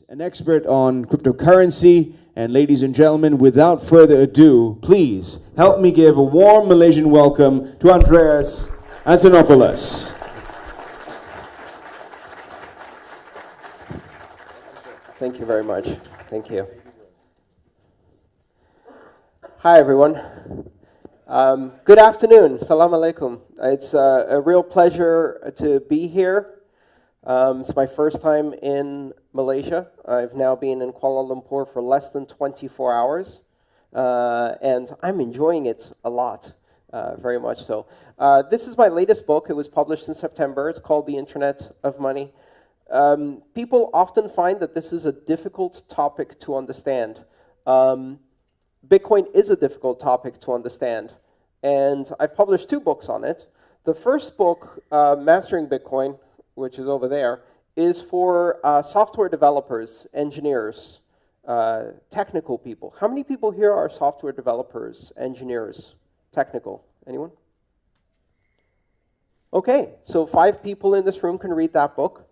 An expert on cryptocurrency. And ladies and gentlemen, without further ado, please help me give a warm Malaysian welcome to Andreas Antonopoulos. Thank you very much. Thank you. Hi, everyone. Good afternoon. Salam alaikum. It's a real pleasure to be here. It's my first time in Malaysia. I've now been in Kuala Lumpur for less than 24 hours, and I'm enjoying it a lot, very much so. This is my latest book. It was published in September. It's called The Internet of Money. People often find that this is a difficult topic to understand. Bitcoin is a difficult topic to understand, and I've published 2 books on it. The first book, Mastering Bitcoin, which is over there, is for software developers, engineers, technical people. How many people here are software developers, engineers, technical? Anyone? Okay, so 5 people in this room can read that book.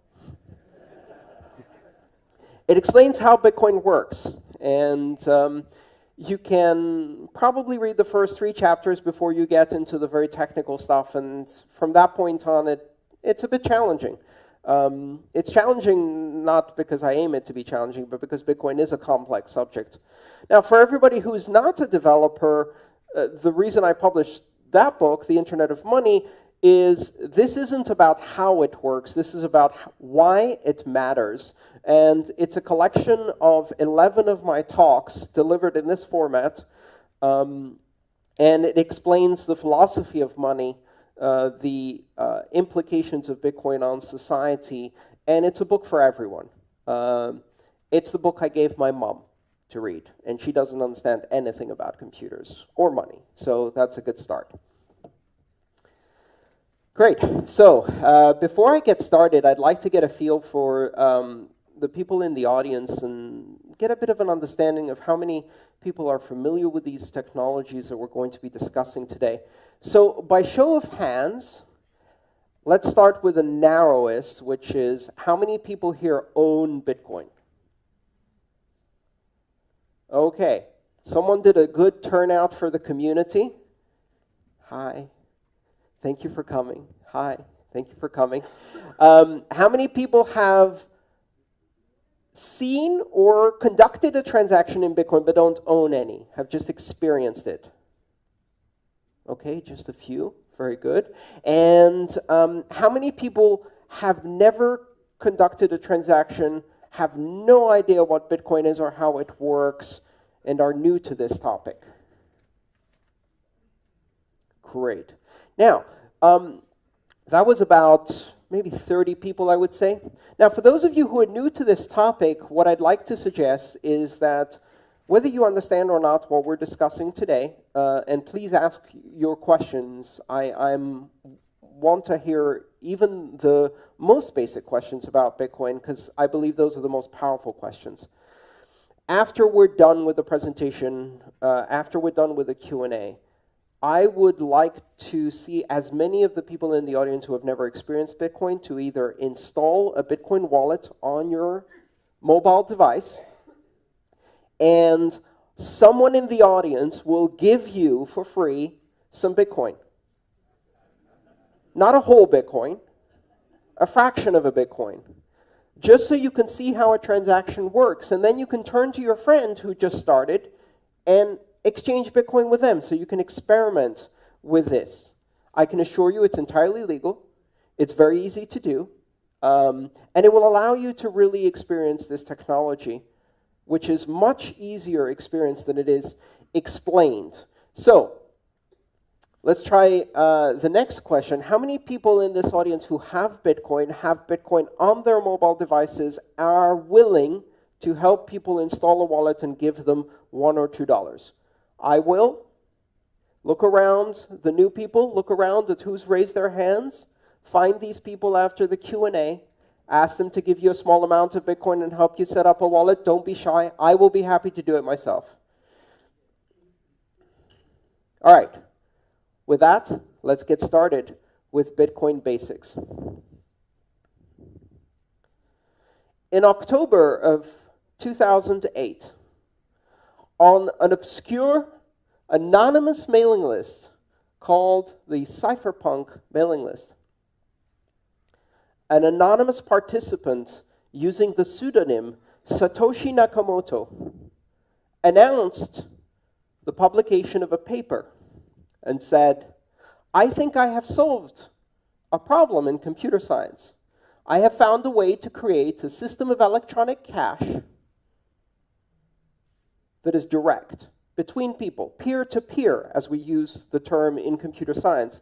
It explains how Bitcoin works, and you can probably read the first 3 chapters before you get into the very technical stuff, and from that point on, it's a bit challenging. It's challenging not because I aim it to be challenging, but because Bitcoin is a complex subject. Now, for everybody who's not a developer, the reason I published that book, The Internet of Money, is this isn't about how it works. This is about why it matters. And it's a collection of 11 of my talks delivered in this format. And it explains the philosophy of money, the implications of Bitcoin on society, and it's a book for everyone. It's the book I gave my mom to read, and she doesn't understand anything about computers or money, so that's a good start. Great. So before I get started, I'd like to get a feel for the people in the audience and get a bit of an understanding of how many people are familiar with these technologies that we're going to be discussing today. So by show of hands, let's start with the narrowest, which is how many people here own Bitcoin? Okay, someone did a good turnout for the community. Hi, thank you for coming. Hi, thank you for coming. How many people have seen or conducted a transaction in Bitcoin but don't own any, have just experienced it? Okay, just a few. Very good. And how many people have never conducted a transaction, have no idea what Bitcoin is or how it works, and are new to this topic? Great. Now, that was about maybe 30 people, I would say. Now, for those of you who are new to this topic, what I'd like to suggest is that whether you understand or not what we're discussing today, and please ask your questions. I want to hear even the most basic questions about Bitcoin, because I believe those are the most powerful questions. After we're done with the presentation, after we're done with the Q&A, I would like to see as many of the people in the audience who have never experienced Bitcoin to either install a Bitcoin wallet on your mobile device, and someone in the audience will give you, for free, some Bitcoin. Not a whole Bitcoin, a fraction of a Bitcoin, just so you can see how a transaction works. And then you can turn to your friend who just started and exchange Bitcoin with them, so you can experiment with this. I can assure you it's entirely legal. It's very easy to do. And it will allow you to really experience this technology, which is much easier experience than it is explained. So let's try the next question. How many people in this audience who have Bitcoin on their mobile devices, are willing to help people install a wallet and give them $1 or $2? I will. Look around, the new people, look around at who's raised their hands. Find these people after the Q&A. Ask them to give you a small amount of Bitcoin and help you set up a wallet. Don't be shy. I will be happy to do it myself. All right. With that, let's get started with Bitcoin basics. in October of 2008, on an obscure, anonymous mailing list called the Cypherpunk mailing list, an anonymous participant using the pseudonym Satoshi Nakamoto announced the publication of a paper and said, "I think I have solved a problem in computer science. I have found a way to create a system of electronic cash that is direct between people, peer-to-peer, as we use the term in computer science.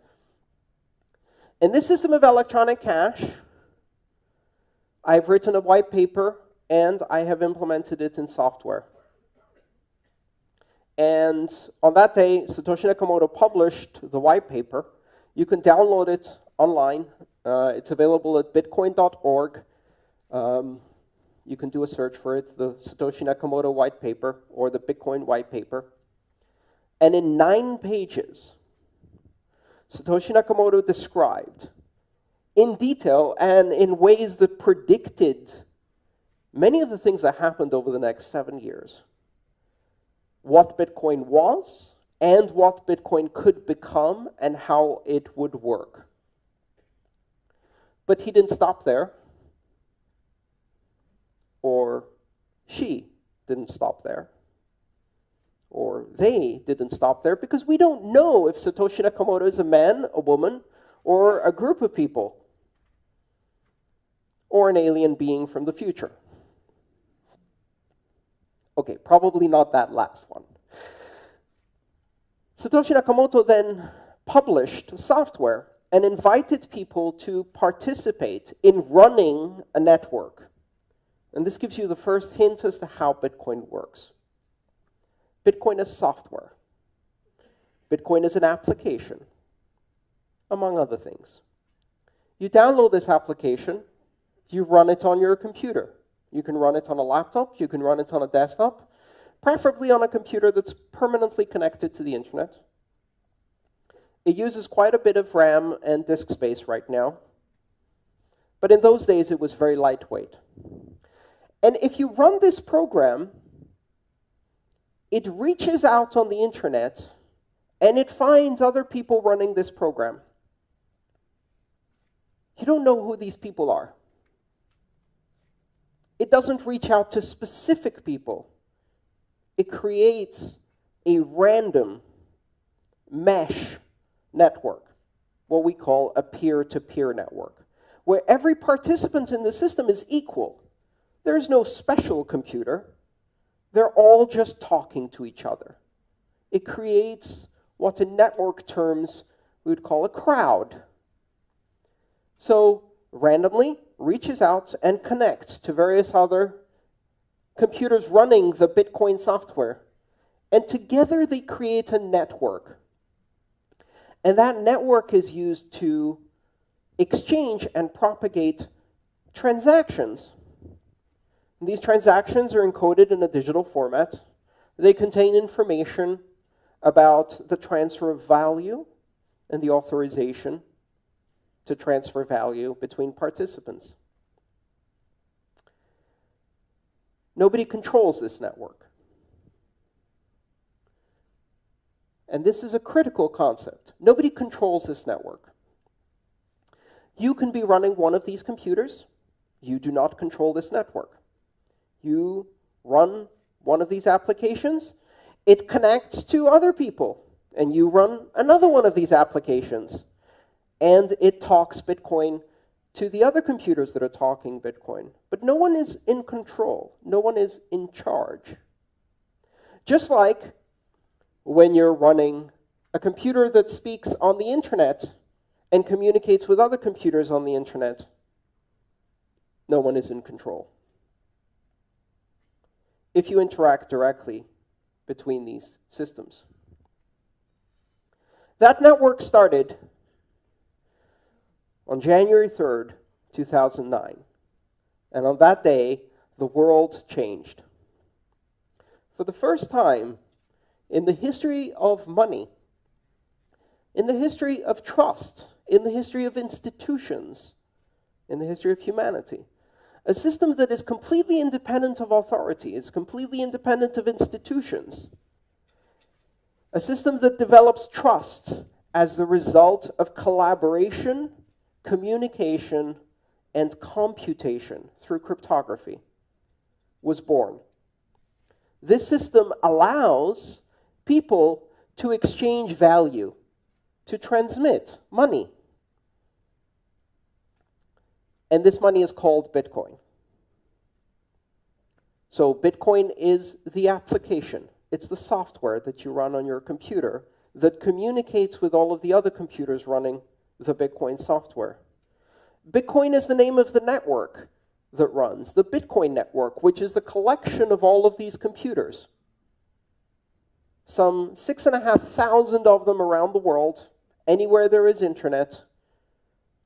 In this system of electronic cash, I've written a white paper and I have implemented it in software." And on that day, Satoshi Nakamoto published the white paper. You can download it online. It's available at bitcoin.org. You can do a search for it, the Satoshi Nakamoto white paper or the Bitcoin white paper. And in 9 pages, Satoshi Nakamoto described in detail and in ways that predicted many of the things that happened over the next 7 years, what Bitcoin was and what Bitcoin could become and how it would work. But he didn't stop there, or she didn't stop there, or they didn't stop there, because we don't know if Satoshi Nakamoto is a man, a woman, or a group of people, or an alien being from the future. Okay, probably not that last one. Satoshi Nakamoto then published software and invited people to participate in running a network. And this gives you the first hint as to how Bitcoin works. Bitcoin is software. Bitcoin is an application, among other things. You download this application, you run it on your computer. You can run it on a laptop, you can run it on a desktop, preferably on a computer that's permanently connected to the internet. It uses quite a bit of RAM and disk space right now, but in those days it was very lightweight. And if you run this program, it reaches out on the internet and it finds other people running this program. You don't know who these people are. It doesn't reach out to specific people. It creates a random mesh network, what we call a peer-to-peer network, where every participant in the system is equal. There's no special computer. They're all just talking to each other. It creates what in network terms we would call a crowd. So randomly reaches out and connects to various other computers running the Bitcoin software. And together they create a network. And that network is used to exchange and propagate transactions. And these transactions are encoded in a digital format. They contain information about the transfer of value and the authorization to transfer value between participants. Nobody controls this network. And this is a critical concept. Nobody controls this network. You can be running one of these computers. You do not control this network. You run one of these applications. It connects to other people. And you run another one of these applications. And it talks Bitcoin to the other computers that are talking Bitcoin. But no one is in control. No one is in charge. Just like when you're running a computer that speaks on the internet and communicates with other computers on the internet, no one is in control. If you interact directly between these systems. That network started on January 3rd, 2009. And on that day, the world changed. For the first time in the history of money, in the history of trust, in the history of institutions, in the history of humanity, A system that is completely independent of authority, is completely independent of institutions. A system that develops trust as the result of collaboration, communication, and computation through cryptography was born. This system allows people to exchange value, to transmit money. And this money is called Bitcoin. So Bitcoin is the application. It's the software that you run on your computer that communicates with all of the other computers running the Bitcoin software. Bitcoin is the name of the network that runs, the Bitcoin network, which is the collection of all of these computers. Some 6,500 of them around the world, anywhere there is internet,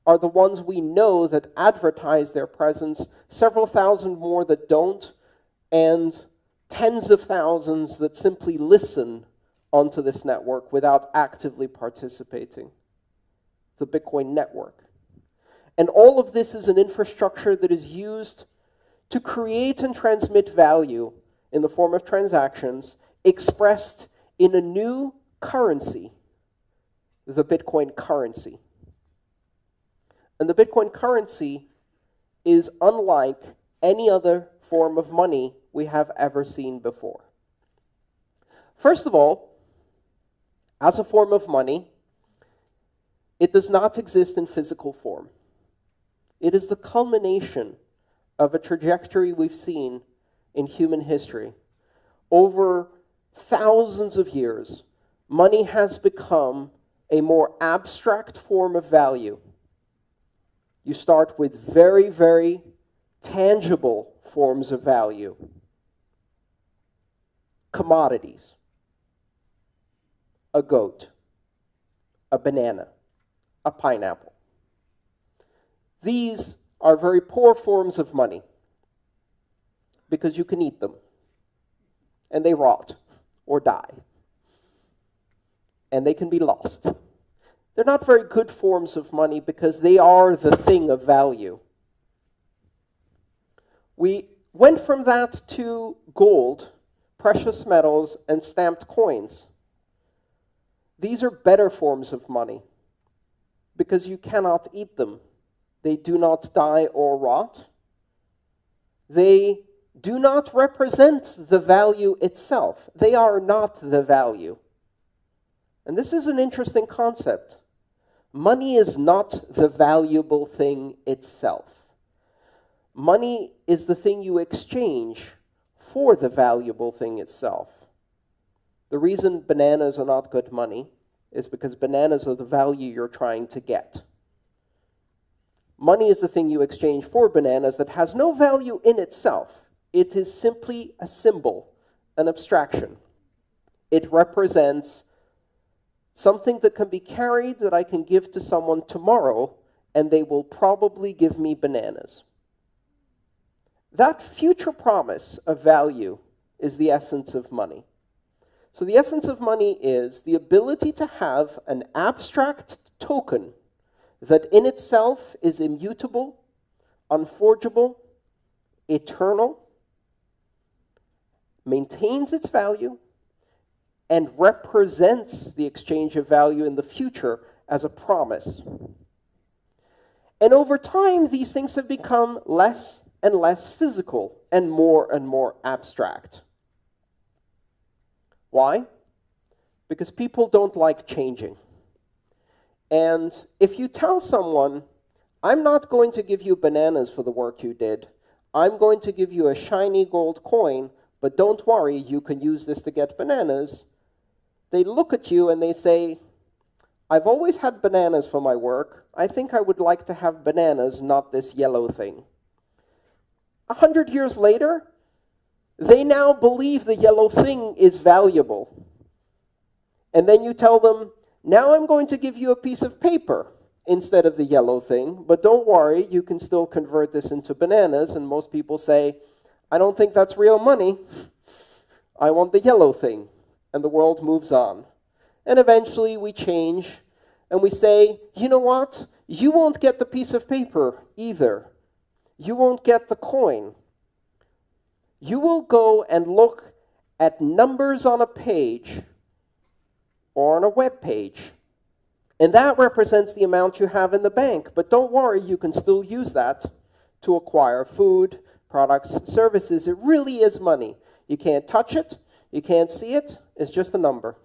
are the ones we know that advertise their presence, several thousand more that don't, and tens of thousands that simply listen onto this network without actively participating. The Bitcoin network. And all of this is an infrastructure that is used to create and transmit value in the form of transactions expressed in a new currency, the Bitcoin currency. And the Bitcoin currency is unlike any other form of money we have ever seen before. First of all, as a form of money, it does not exist in physical form. It is the culmination of a trajectory we've seen in human history. Over thousands of years, money has become a more abstract form of value. You start with very, very tangible forms of value. Commodities. A goat. A banana. A pineapple. These are very poor forms of money because you can eat them and they rot or die and they can be lost. They're not very good forms of money because they are the thing of value. We went from that to gold, precious metals, and stamped coins. These are better forms of money because you cannot eat them. They do not die or rot. They do not represent the value itself. They are not the value. And this is an interesting concept. Money is not the valuable thing itself. Money is the thing you exchange for the valuable thing itself. The reason bananas are not good money is because bananas are the value you're trying to get. Money is the thing you exchange for bananas that has no value in itself. It is simply a symbol, an abstraction. It represents something that can be carried that I can give to someone tomorrow, and they will probably give me bananas. That future promise of value is the essence of money. So the essence of money is the ability to have an abstract token that in itself is immutable, unforgeable, eternal, maintains its value, and represents the exchange of value in the future as a promise. And over time, these things have become less and less physical and more abstract. Why? Because people don't like changing. And if you tell someone, I'm not going to give you bananas for the work you did, I'm going to give you a shiny gold coin, but don't worry, you can use this to get bananas, they look at you and they say, I've always had bananas for my work. I think I would like to have bananas, not this yellow thing. 100 years later, they now believe the yellow thing is valuable. And then you tell them, now I'm going to give you a piece of paper instead of the yellow thing, but don't worry, you can still convert this into bananas. And most people say, I don't think that's real money. I want the yellow thing. And the world moves on. And eventually we change and we say, you know what? You won't get the piece of paper either. you won't get the coin. You will go and look at numbers on a page or on a web page, and that represents the amount you have in the bank. But don't worry, you can still use that to acquire food, products, services. It really is money. You can't touch it, you can't see it, it's just a number.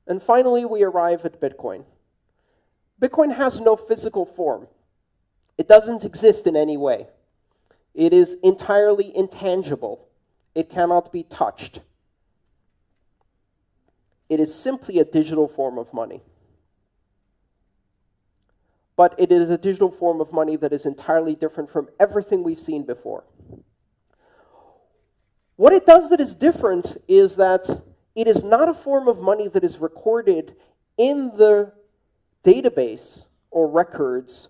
And finally, we arrive at Bitcoin. Bitcoin has no physical form. It doesn't exist in any way. It is entirely intangible. It cannot be touched. It is simply a digital form of money. But it is a digital form of money that is entirely different from everything we've seen before. What it does that is different is that it is not a form of money that is recorded in the database or records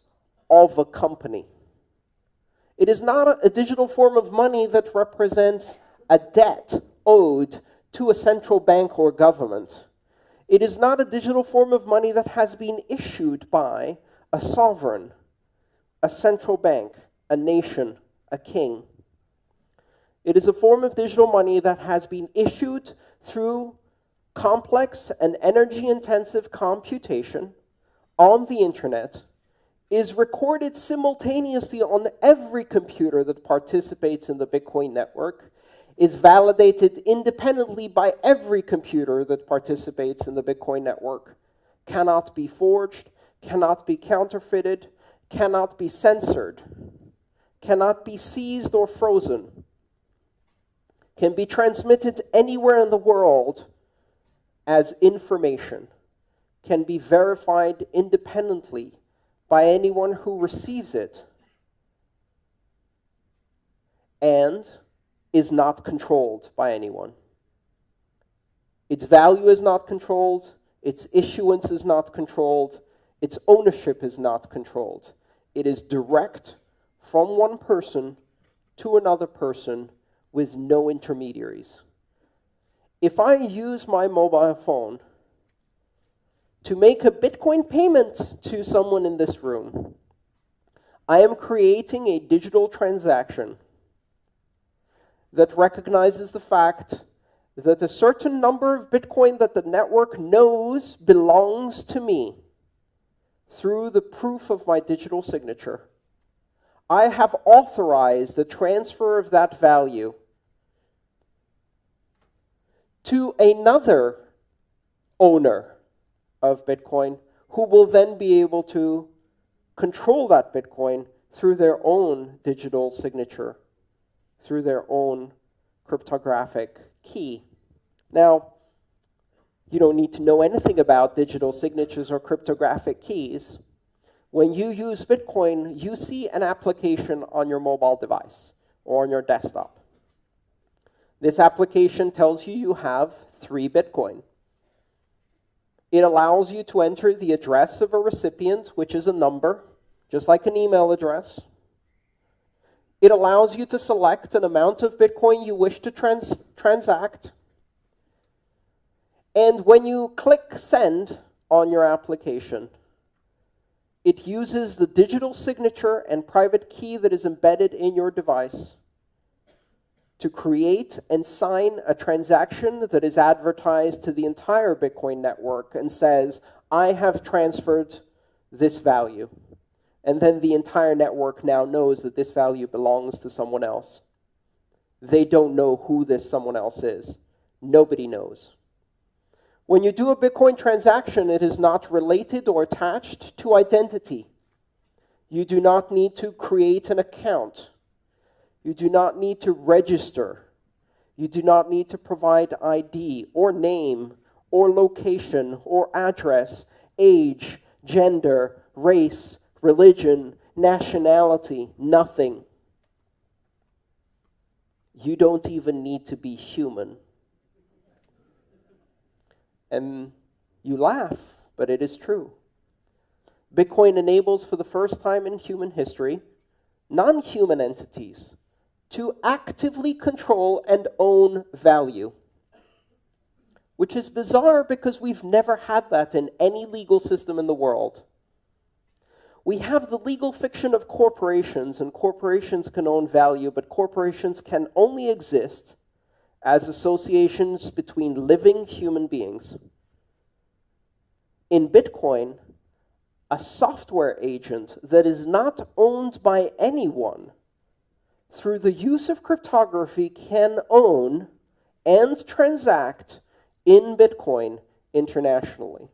of a company. It is not a digital form of money that represents a debt owed to a central bank or government. It is not a digital form of money that has been issued by a sovereign, a central bank, a nation, a king. It is a form of digital money that has been issued through complex and energy-intensive computation on the internet, is recorded simultaneously on every computer that participates in the Bitcoin network, is validated independently by every computer that participates in the Bitcoin network, cannot be forged, cannot be counterfeited, cannot be censored, cannot be seized or frozen, can be transmitted anywhere in the world as information, can be verified independently by anyone who receives it, and is not controlled by anyone. Its value is not controlled, its issuance is not controlled, its ownership is not controlled. It is direct from one person to another person with no intermediaries. If I use my mobile phone to make a Bitcoin payment to someone in this room, I am creating a digital transaction that recognizes the fact that a certain number of Bitcoin that the network knows belongs to me through the proof of my digital signature. I have authorized the transfer of that value to another owner of Bitcoin, who will then be able to control that Bitcoin through their own digital signature, through their own cryptographic key. Now, you don't need to know anything about digital signatures or cryptographic keys. When you use Bitcoin, you see an application on your mobile device or on your desktop. This application tells you you have 3 Bitcoin. It allows you to enter the address of a recipient, which is a number, just like an email address. It allows you to select an amount of Bitcoin you wish to transact. And when you click send on your application, it uses the digital signature and private key that is embedded in your device to create and sign a transaction that is advertised to the entire Bitcoin network and says, I have transferred this value. And then the entire network now knows that this value belongs to someone else. They don't know who this someone else is. Nobody knows. When you do a Bitcoin transaction, it is not related or attached to identity. You do not need to create an account. You do not need to register. You do not need to provide ID or name or location or address, age, gender, race, religion, nationality, nothing. You don't even need to be human. And you laugh, but it is true. Bitcoin enables, for the first time in human history, non-human entities to actively control and own value, which is bizarre because we've never had that in any legal system in the world. We have the legal fiction of corporations, and corporations can own value, but corporations can only exist as associations between living human beings. In Bitcoin, a software agent that is not owned by anyone, through the use of cryptography, can own and transact in Bitcoin internationally.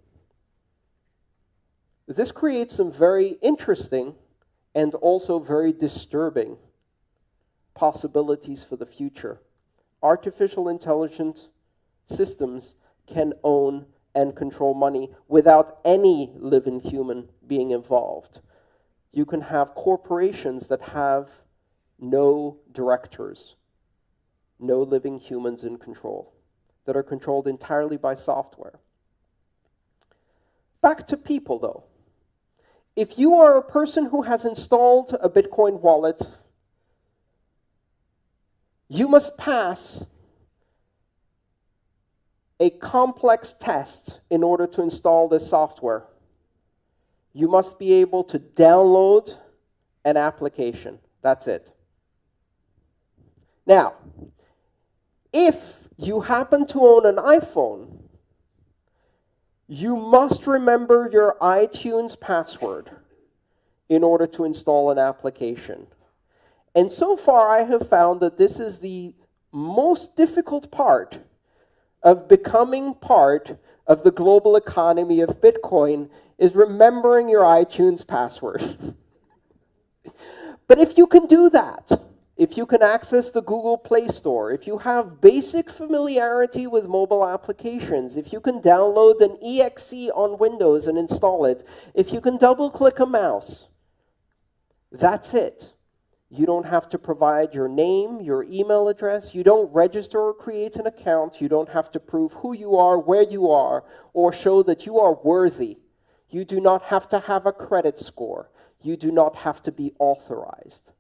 This creates some very interesting and also very disturbing possibilities for the future. Artificial intelligence systems can own and control money without any living human being involved. You can have corporations that have no directors, no living humans in control, that are controlled entirely by software. Back to people, though. If you are a person who has installed a Bitcoin wallet, you must pass a complex test in order to install this software. You must be able to download an application. That's it. Now, if you happen to own an iPhone, you must remember your iTunes password in order to install an application. And so far, I have found that this is the most difficult part of becoming part of the global economy of Bitcoin, is remembering your iTunes password. But if you can do that, if you can access the Google Play Store, if you have basic familiarity with mobile applications, if you can download an exe on Windows and install it, if you can double-click a mouse, that's it. You don't have to provide your name, your email address. You don't register or create an account. You don't have to prove who you are, where you are, or show that you are worthy. You do not have to have a credit score. You do not have to be authorized.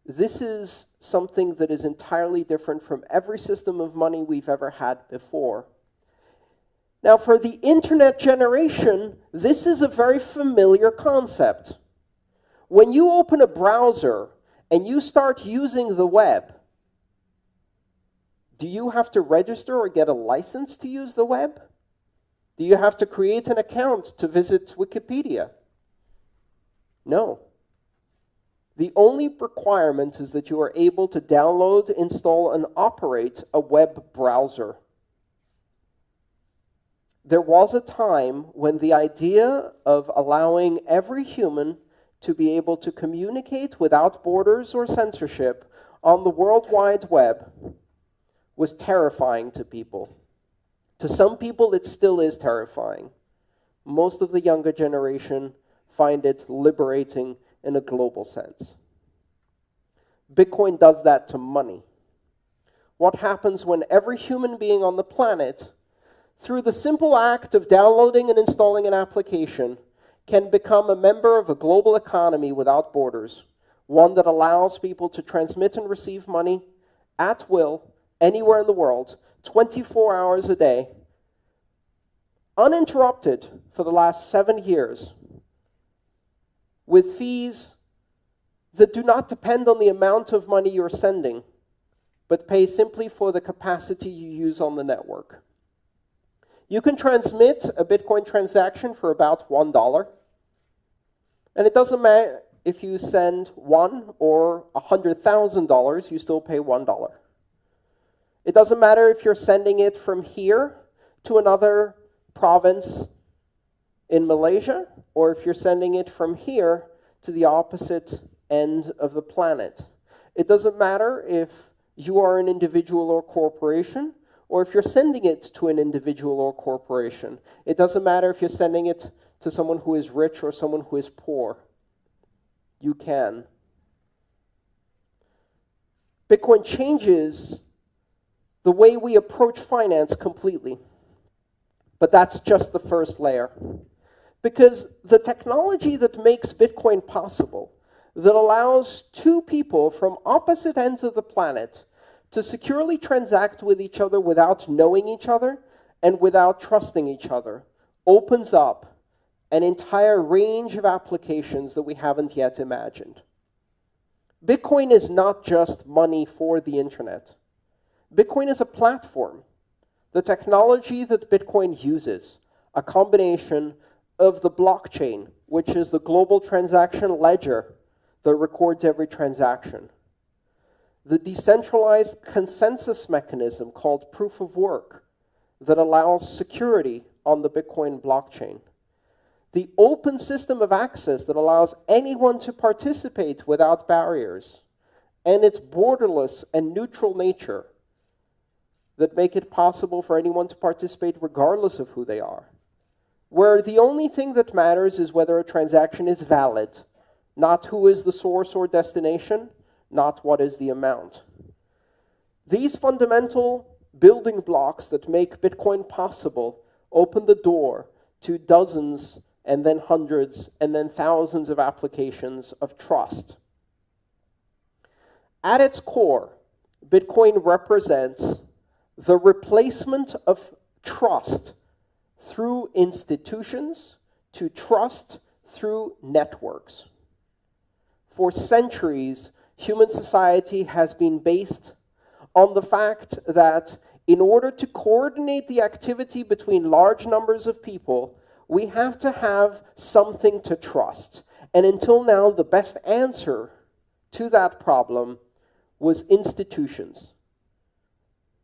This is something that is entirely different from every system of money we've ever had before. Now, for the internet generation, this is a very familiar concept. When you open a browser and you start using the web, do you have to register or get a license to use the web? Do you have to create an account to visit Wikipedia? No. The only requirement is that you are able to download, install, and operate a web browser. There was a time when the idea of allowing every human to be able to communicate without borders or censorship on the World Wide Web was terrifying to people. To some people, it still is terrifying. Most of the younger generation find it liberating in a global sense. Bitcoin does that to money. What happens when every human being on the planet, through the simple act of downloading and installing an application, can become a member of a global economy without borders, one that allows people to transmit and receive money at will, anywhere in the world, 24 hours a day, uninterrupted for the last 7 years, with fees that do not depend on the amount of money you're sending, but pay simply for the capacity you use on the network. You can transmit a Bitcoin transaction for about $1. And it doesn't matter if you send $1 or $100,000, you still pay $1. It doesn't matter if you're sending it from here to another province in Malaysia, or if you're sending it from here to the opposite end of the planet. It doesn't matter if you are an individual or corporation, or if you're sending it to an individual or corporation. It doesn't matter if you're sending it to someone who is rich or someone who is poor. You can. Bitcoin changes the way we approach finance completely. But that's just the first layer. Because the technology that makes Bitcoin possible, that allows two people from opposite ends of the planet to securely transact with each other without knowing each other and without trusting each other, opens up an entire range of applications that we haven't yet imagined. Bitcoin is not just money for the internet. Bitcoin is a platform. The technology that Bitcoin uses, a combination of the blockchain, which is the global transaction ledger that records every transaction, the decentralized consensus mechanism called proof of work that allows security on the Bitcoin blockchain, the open system of access that allows anyone to participate without barriers, and its borderless and neutral nature that make it possible for anyone to participate regardless of who they are, where the only thing that matters is whether a transaction is valid, not who is the source or destination, not what is the amount. These fundamental building blocks that make Bitcoin possible open the door to dozens and then hundreds and then thousands of applications of trust. At its core, Bitcoin represents the replacement of trust through institutions to trust through networks. For centuries, human society has been based on the fact that in order to coordinate the activity between large numbers of people, we have to have something to trust. And until now, the best answer to that problem was institutions.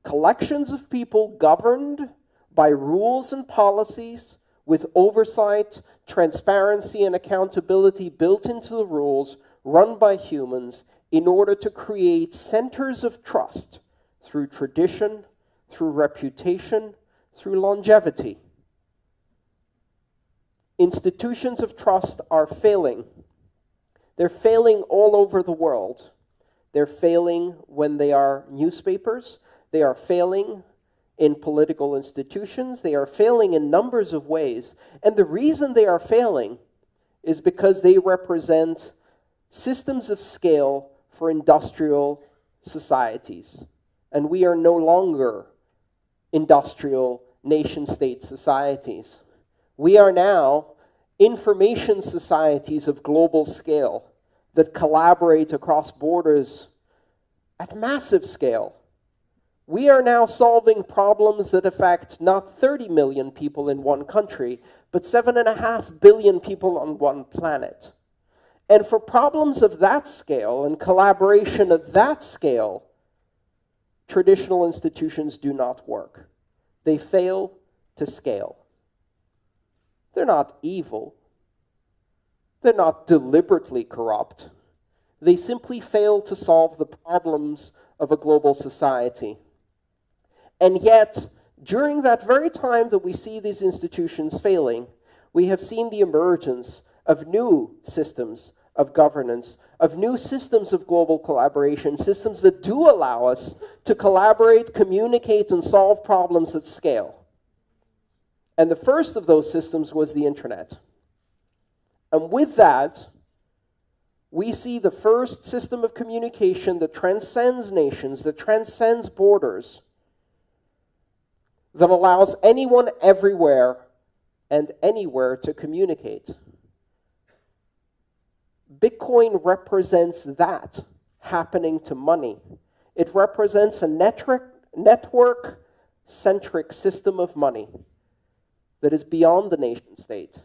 Collections of people governed by rules and policies with oversight, transparency, and accountability built into the rules, run by humans in order to create centers of trust through tradition, through reputation, through longevity. Institutions of trust are failing. They're failing all over the world. They're failing when they are newspapers. They are failing in political institutions. They are failing in numbers of ways. And the reason they are failing is because they represent systems of scale for industrial societies. And we are no longer industrial nation-state societies. We are now information societies of global scale that collaborate across borders at massive scale. We are now solving problems that affect not 30 million people in one country, but 7.5 billion people on one planet. And for problems of that scale and collaboration of that scale, traditional institutions do not work. They fail to scale. They're not evil. They're not deliberately corrupt. They simply fail to solve the problems of a global society. And yet, during that very time that we see these institutions failing, we have seen the emergence of new systems of governance, of new systems of global collaboration, systems that do allow us to collaborate, communicate, and solve problems at scale. And the first of those systems was the internet. And with that, we see the first system of communication that transcends nations, that transcends borders, that allows anyone everywhere and anywhere to communicate. Bitcoin represents that happening to money. It represents a network-centric system of money that is beyond the nation state.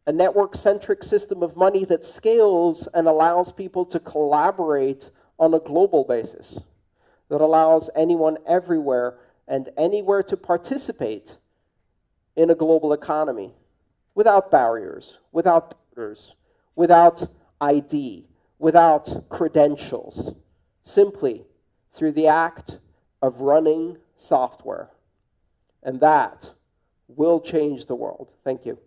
A network-centric system of money that scales and allows people to collaborate on a global basis, that allows anyone everywhere and anywhere to participate in a global economy without barriers, without borders, without ID, without credentials, simply through the act of running software. And that will change the world. Thank you.